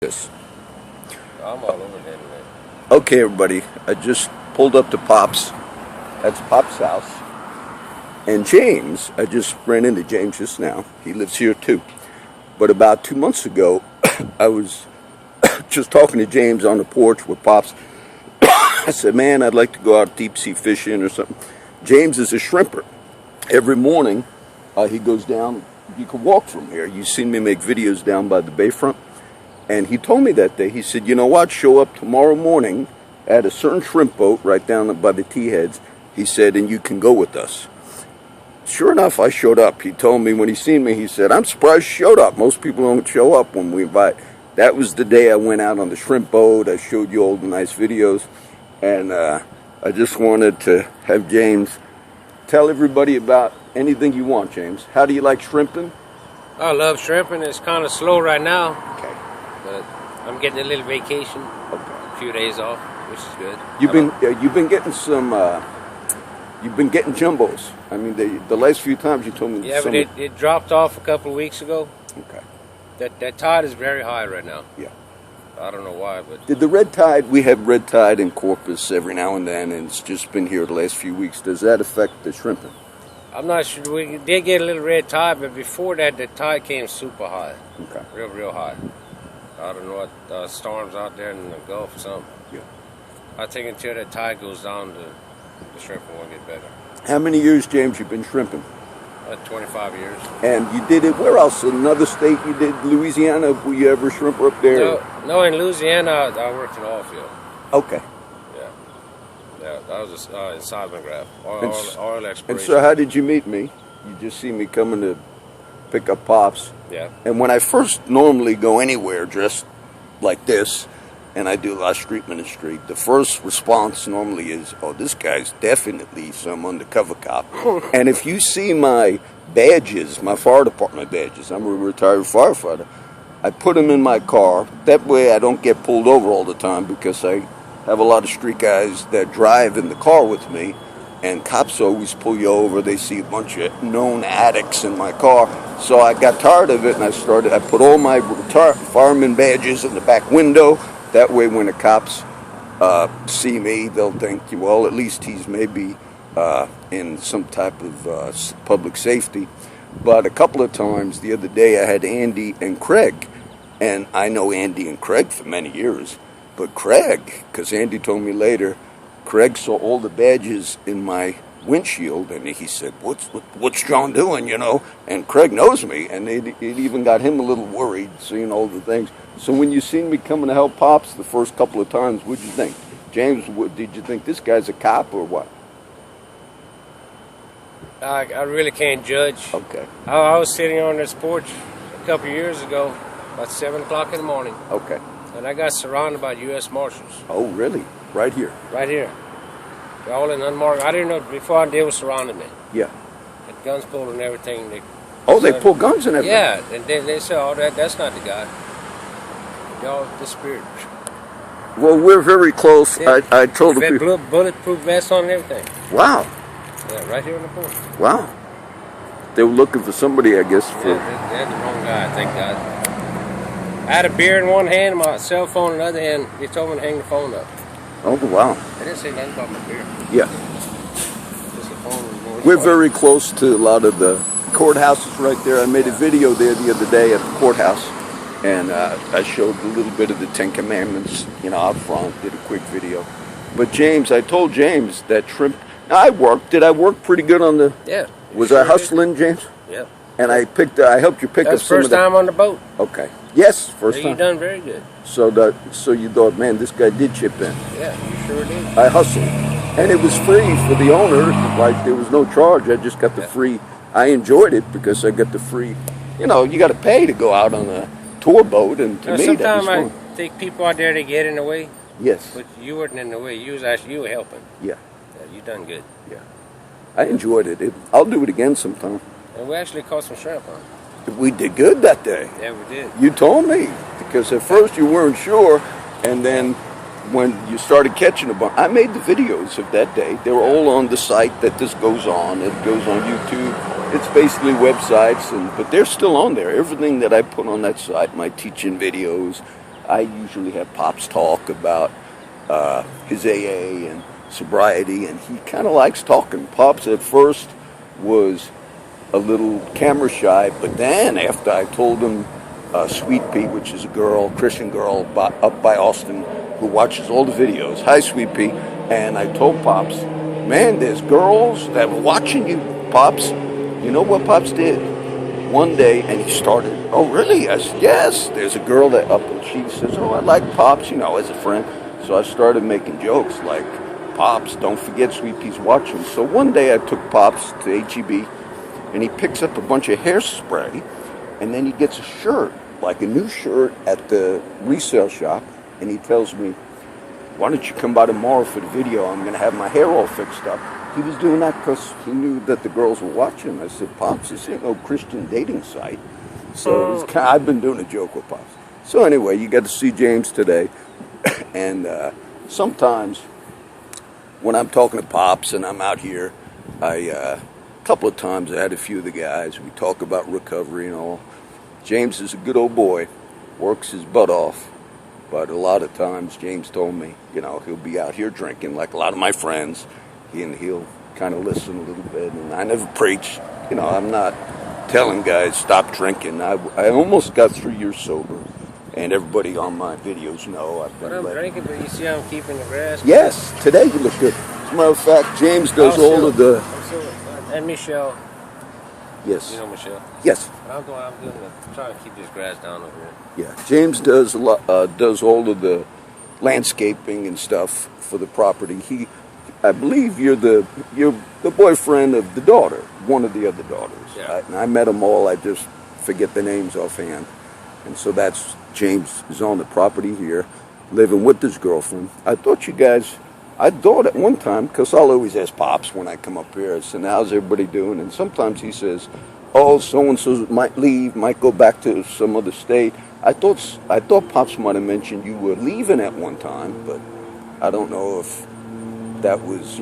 This. I'm all over the internet. Okay, everybody, I just pulled up to Pop's. That's Pop's house. And James, I just ran into James just now. He lives here too. But about 2 months ago, I was just talking to James on the porch with Pops. I said, man, I'd like to go out deep sea fishing or something. James is a shrimper. Every morning, he goes down. You can walk from here. You've seen me make videos down by the bayfront. And he told me that day, he said, you know what, show up tomorrow morning at a certain shrimp boat right down by the T-heads. He said, and you can go with us. Sure enough, I showed up. He told me when he seen me, he said, I'm surprised you showed up. Most people don't show up when we invite. That was the day I went out on the shrimp boat. I showed you all the nice videos. And I just wanted to have James tell everybody about anything you want, James. How do you like shrimping? I love shrimping. It's kind of slow right now, Okay. but I'm getting a little vacation, Okay. a few days off, which is good. You've been getting some. You've been getting jumbos. I mean, the last few times you told me. Yeah, but it dropped off a couple of weeks ago. Okay. That tide is very high right now. Yeah. I don't know why, but Did the red tide? We have red tide in Corpus every now and then, and it's just been here the last few weeks. Does that affect the shrimping? I'm not sure. We did get a little red tide, but before that, the tide came super high, Okay. real high. I don't know what storms out there in the Gulf or something. Yeah. I think until that tide goes down, the shrimping will get better. How many years, James, you've been shrimping? 25 years. And you did it where else? In another state? You did Louisiana? Were you ever shrimper up there? No, in Louisiana, I worked in oil field. Okay. Yeah, that was in seismograph, And oil exploration. And so, how did you meet me? You just see me coming to pick up Pops. Yeah. And when I first normally go anywhere dressed like this, and I do a lot of street ministry, the first response normally is, oh, this guy's definitely some undercover cop. And if you see my badges, my fire department badges, I'm a retired firefighter, I put them in my car. That way I don't get pulled over all the time because I have a lot of street guys that drive in the car with me, and cops always pull you over. They see a bunch of known addicts in my car. So I got tired of it, and I put all my fireman badges in the back window. That way when the cops see me, they'll think, well, at least he's maybe in some type of public safety. But a couple of times the other day I had Andy and Craig, and I know Andy and Craig for many years. But Craig, because Andy told me later, Craig saw all the badges in my windshield, and he said, what's John doing, you know? And Craig knows me, and it even got him a little worried, seeing all the things. So when you seen me coming to help Pops the first couple of times, what'd you think? James, did you think this guy's a cop or what? I really can't judge. Okay. I was sitting on this porch a couple of years ago, about 7 o'clock in the morning, Okay. and I got surrounded by U.S. Marshals. Oh, really? Right here? Right here. They're all in unmarked. I didn't know before they were surrounding me. Yeah. Had guns pulled and everything. They pull guns and everything? Yeah, and they said, oh, that's not the guy. Y'all disappeared. Well, we're very close. Yeah. I told the people. Bulletproof vest on and everything. Wow. Yeah, right here on the porch. Wow. They were looking for somebody, I guess. For Yeah, they had the wrong guy, thank God. I had a beer in one hand and my cell phone in the other hand. They told me to hang the phone up. Oh, wow. I didn't say nothing about my beer. Yeah. Just the phone. We're very close to a lot of the courthouses right there. I made a video there the other day at the courthouse, and I showed a little bit of the Ten Commandments, you know, out front, did a quick video. But James, I told James that shrimp, I worked. Did I work pretty good on the... Yeah. Was I hustling, James? Yeah. And I helped you pick up some of the... First time on the boat. Okay. Yes, first time. You done very good. So you thought, man, this guy did chip in. Yeah, you sure did. I hustled. And it was free for the owner. Like, there was no charge. I just got the free. I enjoyed it because I got the free. You know, you got to pay to go out on a tour boat. And to me, that was sometimes fun. I think people out there, they get in the way. Yes. But you weren't in the way. You were helping. Yeah. You done good. Yeah. I enjoyed it. I'll do it again sometime. And we actually caught some shrimp, huh? We did good that day. Yeah, we did. You told me. Because at first you weren't sure. And then when you started catching a bunch, I made the videos of that day. They were all on the site that this goes on. It goes on YouTube. It's basically websites, but they're still on there. Everything that I put on that site, my teaching videos, I usually have Pops talk about his AA and sobriety, and he kind of likes talking. Pops at first was a little camera shy, but then after I told him Sweet Pea, which is a girl, Christian girl up by Austin, who watches all the videos. Hi, Sweet Pea. And I told Pops, man, there's girls that are watching you, Pops. You know what Pops did? One day, and he started, oh, really? I said, yes. There's a girl that up, and she says, oh, I like Pops, as a friend. So I started making jokes like, Pops, don't forget Sweet Pea's watching. So one day I took Pops to HEB, and he picks up a bunch of hairspray, and then he gets a shirt, like a new shirt at the resale shop, and he tells me, why don't you come by tomorrow for the video? I'm going to have my hair all fixed up. He was doing that because he knew that the girls were watching. I said, Pops, this ain't no Christian dating site. So it was I've been doing a joke with Pops. So anyway, you got to see James today. And sometimes when I'm talking to Pops and I'm out here, a couple of times I had a few of the guys. We talk about recovery and all. James is a good old boy, works his butt off. But a lot of times James told me, he'll be out here drinking like a lot of my friends. And he'll kind of listen a little bit. And I never preach. I'm not telling guys stop drinking. I almost got 3 years sober. And everybody on my videos know I've been drinking, but you see how I'm keeping the grass? Yes, today you look good. As a matter of fact, James does all of the... And Michelle. Yes. You know Michelle? Yes. I'm trying to keep this grass down over here. Yeah, James does does all of the landscaping and stuff for the property. I believe you're the boyfriend of the daughter, one of the other daughters. Yeah. And I met them all. I just forget the names offhand. And so that's James is on the property here, living with his girlfriend. I thought at one time, because I'll always ask Pops when I come up here, I said, how's everybody doing? And sometimes he says, oh, so-and-so might leave, might go back to some other state. I thought Pops might have mentioned you were leaving at one time, but I don't know if that was,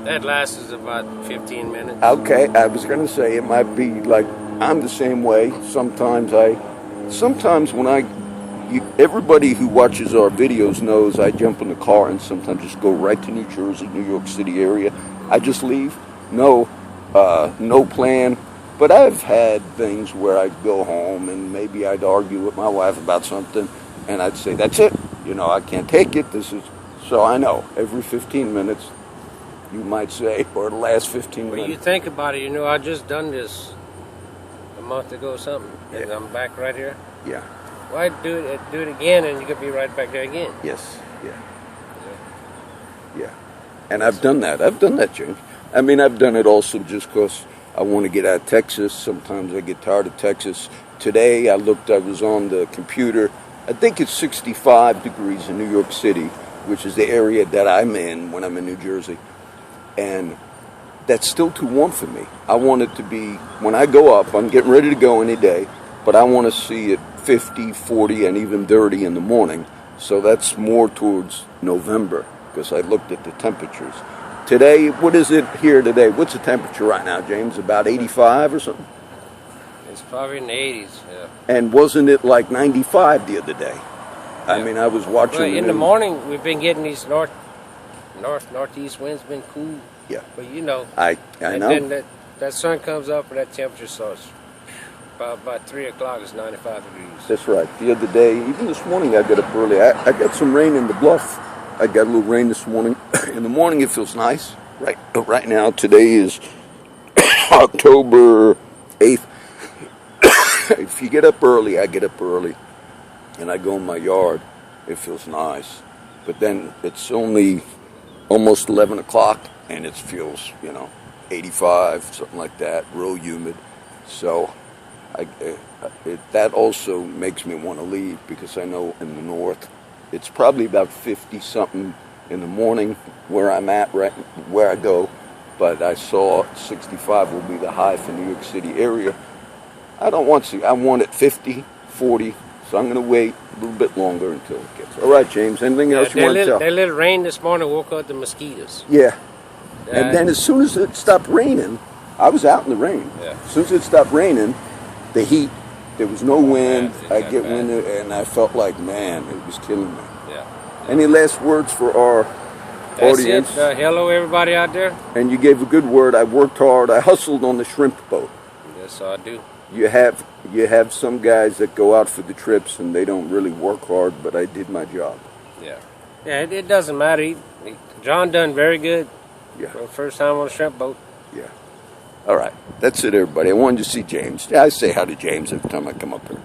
That lasts about 15 minutes. Okay, I was going to say it might be like I'm the same way. Sometimes when everybody who watches our videos knows I jump in the car and sometimes just go right to New Jersey, New York City area. I just leave. No plan. But I've had things where I'd go home and maybe I'd argue with my wife about something and I'd say, that's it. I can't take it. So I know every 15 minutes, you might say, or the last 15 minutes. When you think about it, I just done this a month ago or something, and I'm back right here. Yeah. Why do it again, and you could be right back there again? Yes. Yeah. And I've done that. James. I mean, I've done it also just because I want to get out of Texas. Sometimes I get tired of Texas. Today, I was on the computer. I think it's 65 degrees in New York City, which is the area that I'm in when I'm in New Jersey. And that's still too warm for me. I want it to be, when I go up, I'm getting ready to go any day, but I want to see it 50, 40, and even 30 in the morning. So that's more towards November, because I looked at the temperatures. Today, what is it here today? What's the temperature right now, James? About 85 or something? It's probably in the 80s, yeah. And wasn't it like 95 the other day? Yeah. I mean, I was watching... Well, in the morning, we've been getting these northeast winds, been cool. Yeah. But I know. And then that sun comes up and that temperature starts. About 3 o'clock, it's 95 degrees. That's right. The other day, even this morning, I got up early. I got some rain in the bluff. I got a little rain this morning. In the morning, it feels nice. Right now, today is October 8th. If you get up early, I get up early. And I go in my yard. It feels nice. But then it's only almost 11 o'clock, and it feels, 85, something like that, real humid. So that also makes me want to leave, because I know in the north, it's probably about 50-something in the morning where I'm at, right where I go. But I saw 65 will be the high for New York City area. I don't want to. I want it 50, 40. So I'm going to wait a little bit longer until it gets. All right, James. Anything else you want to tell? That little rain this morning woke up the mosquitoes. Yeah. And then as soon as it stopped raining, I was out in the rain. Yeah. As soon as it stopped raining, the heat There was no wind. It I got get bad. wind, and I felt like, man, it was killing me. Yeah. Any last words for our That's audience? it. Hello, everybody out there. And you gave a good word. I worked hard. I hustled on the shrimp boat. Yes, I do. You have some guys that go out for the trips and they don't really work hard, but I did my job. Yeah. Yeah, it doesn't matter. John done very good Yeah. for the first time on a shrimp boat. Yeah. All right. That's it, everybody. I wanted to see James. I say hi to James every time I come up here.